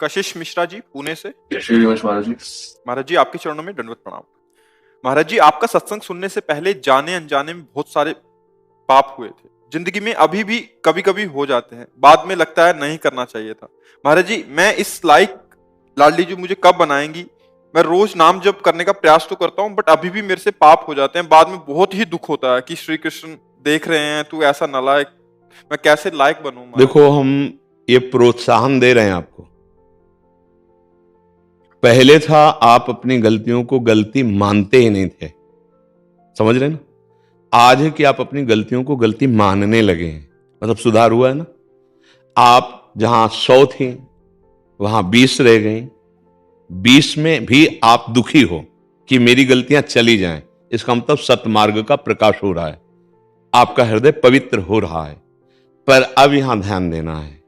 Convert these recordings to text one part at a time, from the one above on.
कशिश मिश्रा जी पुणे से। जय श्री गणेश महाराज जी। महाराज जी आपके चरणों में दंडवत प्रणाम। महाराज जी आपका सत्संग सुनने से पहले जाने अनजाने में बहुत सारे पाप हुए थे, जिंदगी में अभी भी कभी कभी हो जाते हैं, बाद में लगता है नहीं करना चाहिए था। महाराज जी मैं इस लायक लाडली जी मुझे कब बनाएंगी? मैं रोज नाम जप करने का प्रयास तो करता हूँ, बट अभी भी मेरे से पाप हो जाते हैं। बाद में बहुत ही दुख होता है कि श्री कृष्ण देख रहे हैं, तू ऐसा नालायक, मैं कैसे लायक बनूं? देखो, हम ये प्रोत्साहन दे रहे हैं आपको। पहले था आप अपनी गलतियों को गलती मानते ही नहीं थे, समझ रहे ना। आज है कि आप अपनी गलतियों को गलती मानने लगे हैं, मतलब सुधार हुआ है ना। आप जहां 100 थी वहां 20 रह गई, 20 में भी आप दुखी हो कि मेरी गलतियां चली जाएं, इसका मतलब सतमार्ग का प्रकाश हो रहा है, आपका हृदय पवित्र हो रहा है। पर अब यहां ध्यान देना है,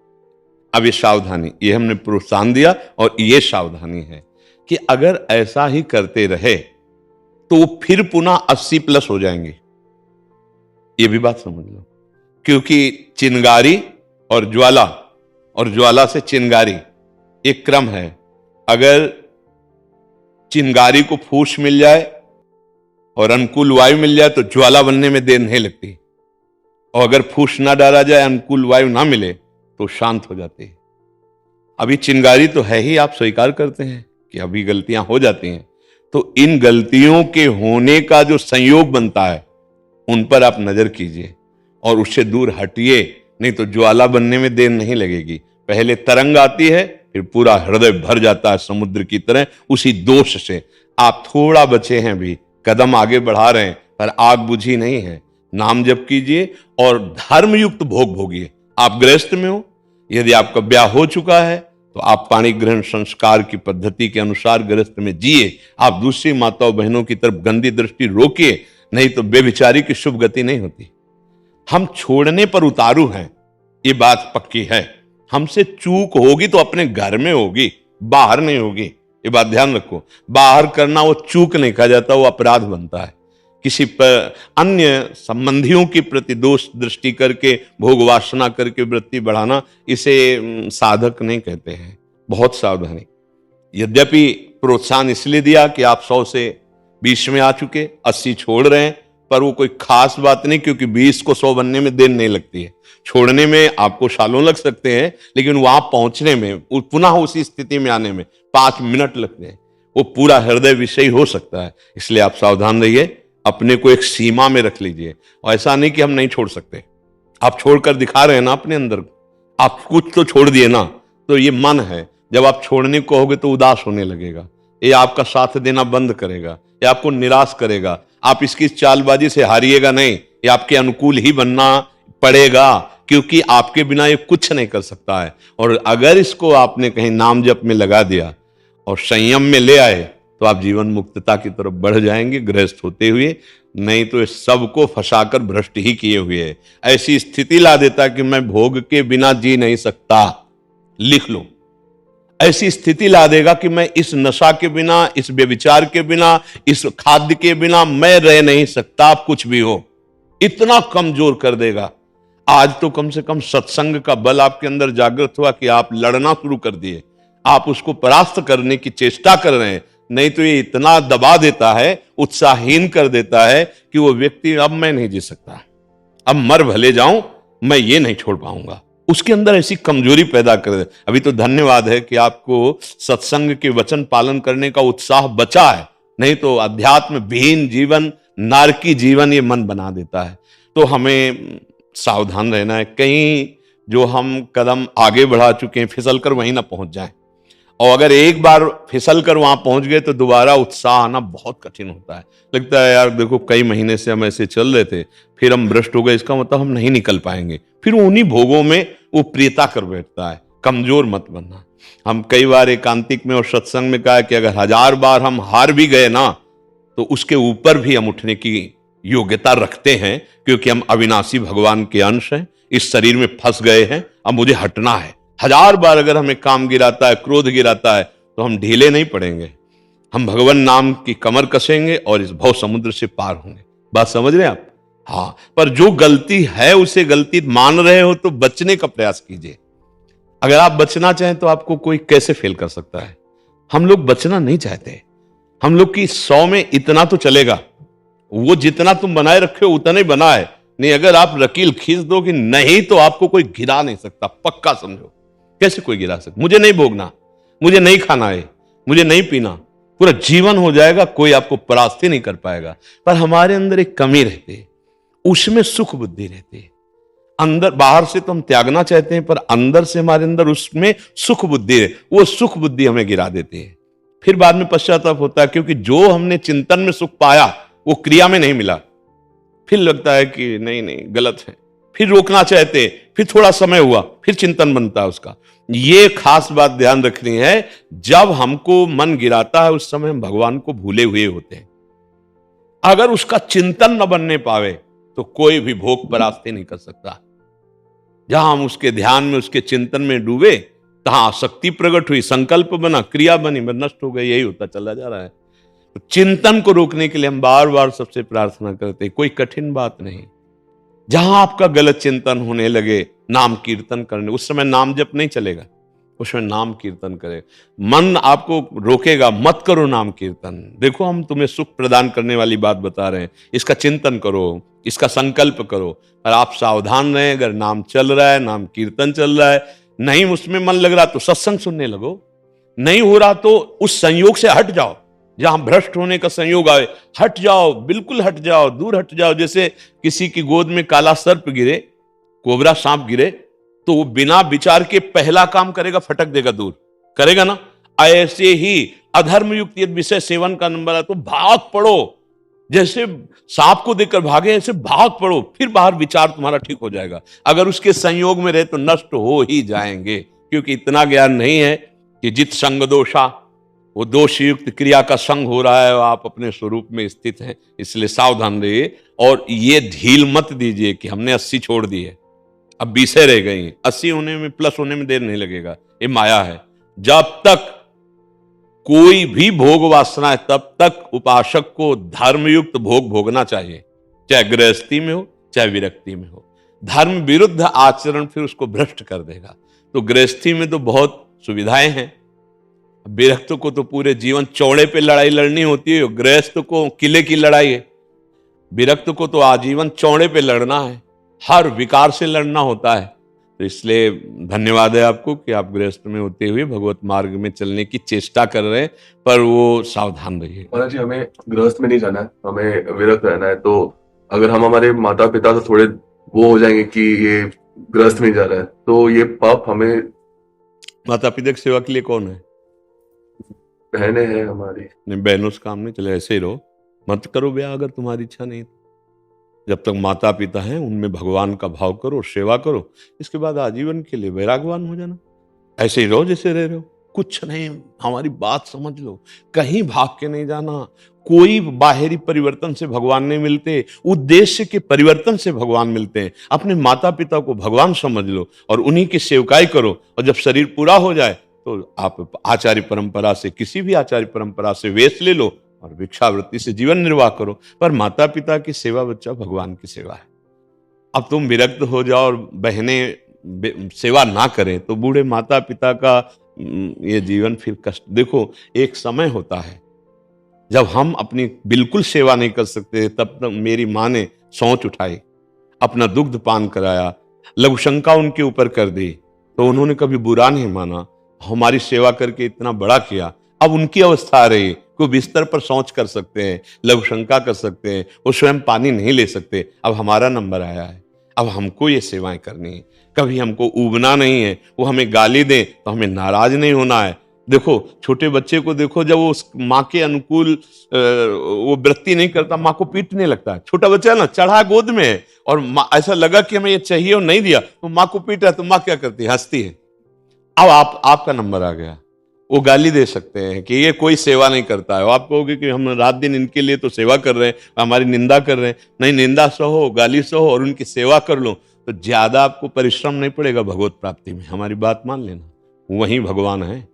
अब ये सावधानी, ये हमने प्रोत्साहन दिया और ये सावधानी है कि अगर ऐसा ही करते रहे तो वो फिर पुनः 80+ हो जाएंगे। ये भी बात समझ लो, क्योंकि चिंगारी और ज्वाला से चिंगारी एक क्रम है। अगर चिंगारी को फूस मिल जाए और अनुकूल वायु मिल जाए तो ज्वाला बनने में देर नहीं लगती, और अगर फूस ना डाला जाए, अनुकूल वायु ना मिले तो शांत हो जाती है। अभी चिंगारी तो है ही, आप स्वीकार करते हैं कि अभी गलतियां हो जाती हैं, तो इन गलतियों के होने का जो संयोग बनता है उन पर आप नजर कीजिए और उससे दूर हटिए, नहीं तो ज्वाला बनने में देर नहीं लगेगी। पहले तरंग आती है, फिर पूरा हृदय भर जाता है समुद्र की तरह उसी दोष से। आप थोड़ा बचे हैं, भी कदम आगे बढ़ा रहे हैं, पर आग बुझी नहीं है। नाम जप कीजिए और धर्मयुक्त भोग भोगिए। आप गृहस्थ में हो, यदि आपका ब्याह हो चुका है तो आप पाणी ग्रहण संस्कार की पद्धति के अनुसार गृहस्थ में जिए। आप दूसरी माताओं बहनों की तरफ गंदी दृष्टि रोकिए, नहीं तो बेविचारी की शुभ गति नहीं होती। हम छोड़ने पर उतारू हैं, ये बात पक्की है। हमसे चूक होगी तो अपने घर में होगी, बाहर नहीं होगी, ये बात ध्यान रखो। बाहर करना वो चूक नहीं कहा जाता, वो अपराध बनता है। किसी पर अन्य संबंधियों के प्रति दोष दृष्टि करके, भोग वासना करके वृत्ति बढ़ाना, इसे साधक नहीं कहते हैं। बहुत सावधानी। यद्यपि प्रोत्साहन इसलिए दिया कि आप 100 से 20 में आ चुके, 80 छोड़ रहे हैं, पर वो कोई खास बात नहीं, क्योंकि 20 को 100 बनने में देर नहीं लगती है। छोड़ने में आपको सालों लग सकते हैं, लेकिन वहां पहुंचने में, पुनः उसी स्थिति में आने में 5 मिनट लगते हैं। वो पूरा हृदय विषयी हो सकता है, इसलिए आप सावधान रहिए, अपने को एक सीमा में रख लीजिए। और ऐसा नहीं कि हम नहीं छोड़ सकते, आप छोड़कर दिखा रहे हैं ना अपने अंदर, आप कुछ तो छोड़ दिए ना। तो ये मन है, जब आप छोड़ने को होगे तो उदास होने लगेगा, ये आपका साथ देना बंद करेगा, ये आपको निराश करेगा। आप इसकी चालबाजी से हारिएगा नहीं, ये आपके अनुकूल ही बनना पड़ेगा, क्योंकि आपके बिना ये कुछ नहीं कर सकता है। और अगर इसको आपने कहीं नाम जप में लगा दिया और संयम में ले आए तो आप जीवन मुक्तता की तरफ बढ़ जाएंगे गृहस्थ होते हुए। नहीं तो इस सबको फंसाकर भ्रष्ट ही किए हुए है। ऐसी स्थिति ला देता कि मैं भोग के बिना जी नहीं सकता, लिख लो। ऐसी स्थिति ला देगा कि मैं इस नशा के बिना, इस व्यभिचार के बिना, इस खाद्य के बिना मैं रह नहीं सकता। आप कुछ भी हो, इतना कमजोर कर देगा। आज तो कम से कम सत्संग का बल आपके अंदर जागृत हुआ कि आप लड़ना शुरू कर दिए, आप उसको परास्त करने की चेष्टा कर रहे हैं। नहीं तो ये इतना दबा देता है, उत्साहहीन कर देता है कि वो व्यक्ति, अब मैं नहीं जी सकता, अब मर भले जाऊं, मैं ये नहीं छोड़ पाऊंगा। उसके अंदर ऐसी कमजोरी पैदा कर दे। अभी तो धन्यवाद है कि आपको सत्संग के वचन पालन करने का उत्साह बचा है, नहीं तो अध्यात्म विहीन जीवन, नारकी जीवन ये मन बना देता है। तो हमें सावधान रहना है, कहीं जो हम कदम आगे बढ़ा चुके हैं फिसल कर वहीं ना पहुंच जाएं। और अगर एक बार फिसल कर वहां पहुंच गए तो दोबारा उत्साह आना बहुत कठिन होता है। लगता है यार देखो, कई महीने से हम ऐसे चल रहे थे, फिर हम भ्रष्ट हो गए, इसका मतलब हम नहीं निकल पाएंगे। फिर उन्हीं भोगों में वो प्रियता कर बैठता है। कमजोर मत बनना। हम कई बार एकांतिक में और सत्संग में कहा कि अगर 1000 बार हम हार भी गए ना, तो उसके ऊपर भी हम उठने की योग्यता रखते हैं, क्योंकि हम अविनाशी भगवान के अंश हैं। इस शरीर में फंस गए हैं, अब मुझे हटना है। 1000 बार अगर हमें काम गिराता है, क्रोध गिराता है, तो हम ढीले नहीं पड़ेंगे। हम भगवान नाम की कमर कसेंगे और इस भव समुद्र से पार होंगे। बात समझ रहे हैं आप? हाँ, पर जो गलती है उसे गलती मान रहे हो तो बचने का प्रयास कीजिए। अगर आप बचना चाहें तो आपको कोई कैसे फेल कर सकता है? हम लोग बचना नहीं चाहते। हम लोग की 100 में इतना तो चलेगा, वो जितना तुम बनाए रखे हो उतना ही बना है। नहीं, अगर आप रकील खींच दो कि नहीं तो आपको कोई गिरा नहीं सकता, पक्का समझो। कैसे कोई गिरा सकता? मुझे नहीं भोगना, मुझे नहीं खाना है, मुझे नहीं पीना, पूरा जीवन हो जाएगा, कोई आपको परास्त ही नहीं कर पाएगा। पर हमारे अंदर एक कमी रहती है, उसमें सुख बुद्धि रहती है। अंदर बाहर से तो हम त्यागना चाहते हैं, पर अंदर से हमारे अंदर उसमें सुख बुद्धि है, वो सुख बुद्धि हमें गिरा देती है। फिर बाद में पश्चाताप होता है, क्योंकि जो हमने चिंतन में सुख पाया वो क्रिया में नहीं मिला। फिर लगता है कि नहीं नहीं गलत है, फिर रोकना चाहते, फिर थोड़ा समय हुआ, फिर चिंतन बनता है उसका। ये खास बात ध्यान रखनी है, जब हमको मन गिराता है उस समय हम भगवान को भूले हुए होते हैं। अगर उसका चिंतन न बनने पावे तो कोई भी भोग परास्ती नहीं कर सकता। जहां हम उसके ध्यान में, उसके चिंतन में डूबे, तहां आसक्ति प्रकट हुई, संकल्प बना, क्रिया बनी, मैं नष्ट हो गई, यही होता चला जा रहा है। तो चिंतन को रोकने के लिए हम बार बार सबसे प्रार्थना करते हैं, कोई कठिन बात नहीं। जहां आपका गलत चिंतन होने लगे, नाम कीर्तन करने, उस समय नाम जप नहीं चलेगा, उसमें नाम कीर्तन करे। मन आपको रोकेगा, मत करो नाम कीर्तन। देखो हम तुम्हें सुख प्रदान करने वाली बात बता रहे हैं, इसका चिंतन करो, इसका संकल्प करो। और आप सावधान रहें, अगर नाम चल रहा है, नाम कीर्तन चल रहा है, नहीं उसमें मन लग रहा तो सत्संग सुनने लगो, नहीं हो रहा तो उस संयोग से हट जाओ। जहां भ्रष्ट होने का संयोग आए, हट जाओ, बिल्कुल हट जाओ, दूर हट जाओ। जैसे किसी की गोद में काला सर्प गिरे, कोबरा सांप गिरे, तो वो बिना विचार के पहला काम करेगा, फटक देगा, दूर करेगा ना। ऐसे ही अधर्म युक्त यदि विषय सेवन का नंबर है तो भाग पड़ो, जैसे सांप को देखकर भागे ऐसे भाग पड़ो, फिर बाहर विचार तुम्हारा ठीक हो जाएगा। अगर उसके संयोग में रहे तो नष्ट हो ही जाएंगे, क्योंकि इतना ज्ञान नहीं है कि जित संग दोषा, वो दोष युक्त क्रिया का संग हो रहा है, आप अपने स्वरूप में स्थित हैं। इसलिए सावधान रहिए और ये ढील मत दीजिए कि हमने 80 छोड़ दी है, अब 20 रह गई। 80 होने में, प्लस होने में देर नहीं लगेगा, ये माया है। जब तक कोई भी भोग वासना है तब तक उपासक को धर्मयुक्त भोग भोगना चाहिए, चाहे गृहस्थी में हो चाहे विरक्ति में हो। धर्म विरुद्ध आचरण फिर उसको भ्रष्ट कर देगा। तो गृहस्थी में तो बहुत सुविधाएं हैं, विरक्त को तो पूरे जीवन चौड़े पे लड़ाई लड़नी होती है, गृहस्थ को किले की लड़ाई है। विरक्त को तो आजीवन चौड़े पे लड़ना है, हर विकार से लड़ना होता है। तो इसलिए धन्यवाद है आपको कि आप गृहस्थ में होते हुए भगवत मार्ग में चलने की चेष्टा कर रहे हैं, पर वो सावधान रहिए। महाराज जी, हमें गृहस्थ में नहीं जाना है, हमें विरक्त रहना है। तो अगर हम हमारे माता पिता से थोड़े वो हो जाएंगे कि ये गृहस्थ में जा रहा है, तो ये पाप हमें। माता पिता की सेवा के लिए कौन है? बहनें हैं हमारी। नहीं, बहनों से काम नहीं चले, ऐसे ही रहो, मत करो ब्याह अगर तुम्हारी इच्छा नहीं। जब तक माता पिता हैं उनमें भगवान का भाव करो, सेवा करो, इसके बाद आजीवन के लिए वैरागवान हो जाना। ऐसे ही रहो जैसे रह रहे हो, कुछ नहीं। हमारी बात समझ लो, कहीं भाग के नहीं जाना। कोई बाहरी परिवर्तन से भगवान नहीं मिलते, उद्देश्य के परिवर्तन से भगवान मिलते हैं। अपने माता पिता को भगवान समझ लो और उन्हीं की सेवकाई करो, और जब शरीर पूरा हो जाए तो आप आचार्य परंपरा से, किसी भी आचार्य परंपरा से वेश ले लो और भिक्षावृत्ति से जीवन निर्वाह करो। पर माता पिता की सेवा बच्चा भगवान की सेवा है। अब तुम विरक्त हो जाओ और बहनें सेवा ना करें तो बूढ़े माता पिता का ये जीवन फिर कष्ट। देखो, एक समय होता है जब हम अपनी बिल्कुल सेवा नहीं कर सकते, तब तक मेरी माँ ने सोच उठाई, अपना दुग्ध पान कराया, लघुशंका उनके ऊपर कर दी, तो उन्होंने कभी बुरा नहीं माना, हमारी सेवा करके इतना बड़ा किया। अब उनकी अवस्था आ रही, कोई बिस्तर पर शौच कर सकते हैं, लघुशंका कर सकते हैं, वो स्वयं पानी नहीं ले सकते। अब हमारा नंबर आया है, अब हमको ये सेवाएं करनी है। कभी हमको ऊबना नहीं है, वो हमें गाली दें तो हमें नाराज नहीं होना है। देखो, छोटे बच्चे को देखो, जब वो उस माँ के अनुकूल वो वृत्ति नहीं करता, माँ को पीटने लगता है। छोटा बच्चा है ना, चढ़ा गोद में है और ऐसा लगा कि हमें ये चाहिए और नहीं दिया तो माँ को पीटा, तो माँ क्या करती है? हंसती है। अब आपका नंबर आ गया, वो गाली दे सकते हैं कि ये कोई सेवा नहीं करता है। आप कहोगे कि हम रात दिन इनके लिए तो सेवा कर रहे हैं, हमारी निंदा कर रहे हैं। नहीं, निंदा सहो, गाली सहो और उनकी सेवा कर लो तो ज्यादा आपको परिश्रम नहीं पड़ेगा भगवत प्राप्ति में। हमारी बात मान लेना, वहीं भगवान है,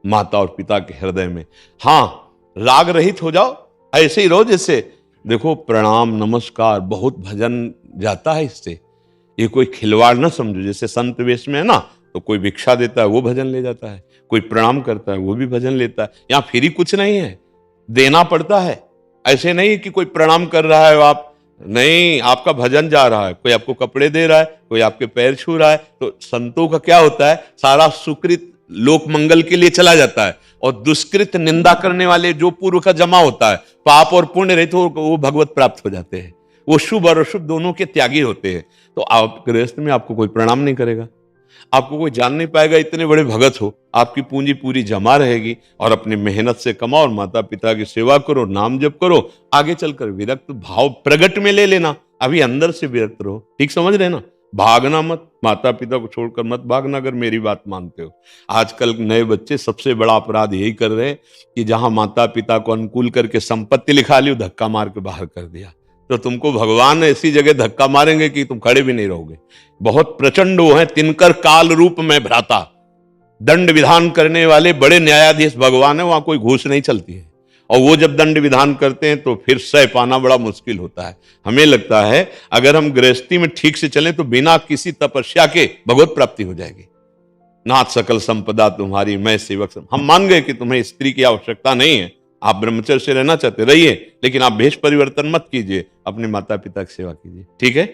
माता और पिता के हृदय में। हाँ, राग रहित हो जाओ, ऐसे ही रहो जैसे। देखो, प्रणाम नमस्कार, बहुत भजन जाता है इससे, ये कोई खिलवाड़ ना समझो। जैसे संत वेश में है ना, तो कोई भिक्षा देता है वो भजन ले जाता है, कोई प्रणाम करता है वो भी भजन लेता है। यहाँ फ्री कुछ नहीं है, देना पड़ता है। ऐसे नहीं कि कोई प्रणाम कर रहा है आप, नहीं, आपका भजन जा रहा है, कोई आपको कपड़े दे रहा है, कोई आपके पैर छू रहा है। तो संतों का क्या होता है, सारा सुकृत लोक मंगल के लिए चला जाता है, और दुष्कृत निंदा करने वाले जो पूर्व का जमा होता है, पाप और पुण्य रहित वो भगवत प्राप्त हो जाते हैं। वो शुभ और अशुभ दोनों के त्यागी होते हैं। तो आप गृहस्थ में आपको कोई प्रणाम नहीं करेगा, आपको कोई जान नहीं पाएगा, इतने बड़े भगत हो। आपकी पूंजी पूरी जमा रहेगी और अपनी मेहनत से कमाओ और माता पिता की सेवा करो, नाम जप करो। आगे चलकर विरक्त भाव प्रगट में ले लेना, अभी अंदर से विरक्त रहो। ठीक समझ रहे ना? भागना मत, माता पिता को छोड़कर मत भागना, अगर मेरी बात मानते हो। आजकल नए बच्चे सबसे बड़ा अपराध यही कर रहे हैं कि जहां माता पिता को अनुकूल करके संपत्ति लिखा ली, धक्का मार के बाहर कर दिया, तो तुमको भगवान ऐसी जगह धक्का मारेंगे कि तुम खड़े भी नहीं रहोगे। बहुत प्रचंड वो है, तिनकर काल रूप में भ्राता, दंड विधान करने वाले बड़े न्यायाधीश भगवान है। वहां कोई घूस नहीं चलती है, और वो जब दंड विधान करते हैं तो फिर सह पाना बड़ा मुश्किल होता है। हमें लगता है अगर हम गृहस्थी में ठीक से चलें तो बिना किसी तपस्या के भगवत प्राप्ति हो जाएगी। नाथ सकल संपदा तुम्हारी, मैं सेवक। हम मान गए कि तुम्हें स्त्री की आवश्यकता नहीं है, आप ब्रह्मचर्य से रहना चाहते रहिए, लेकिन आप भेष परिवर्तन मत कीजिए, अपने माता पिता की सेवा कीजिए। ठीक है?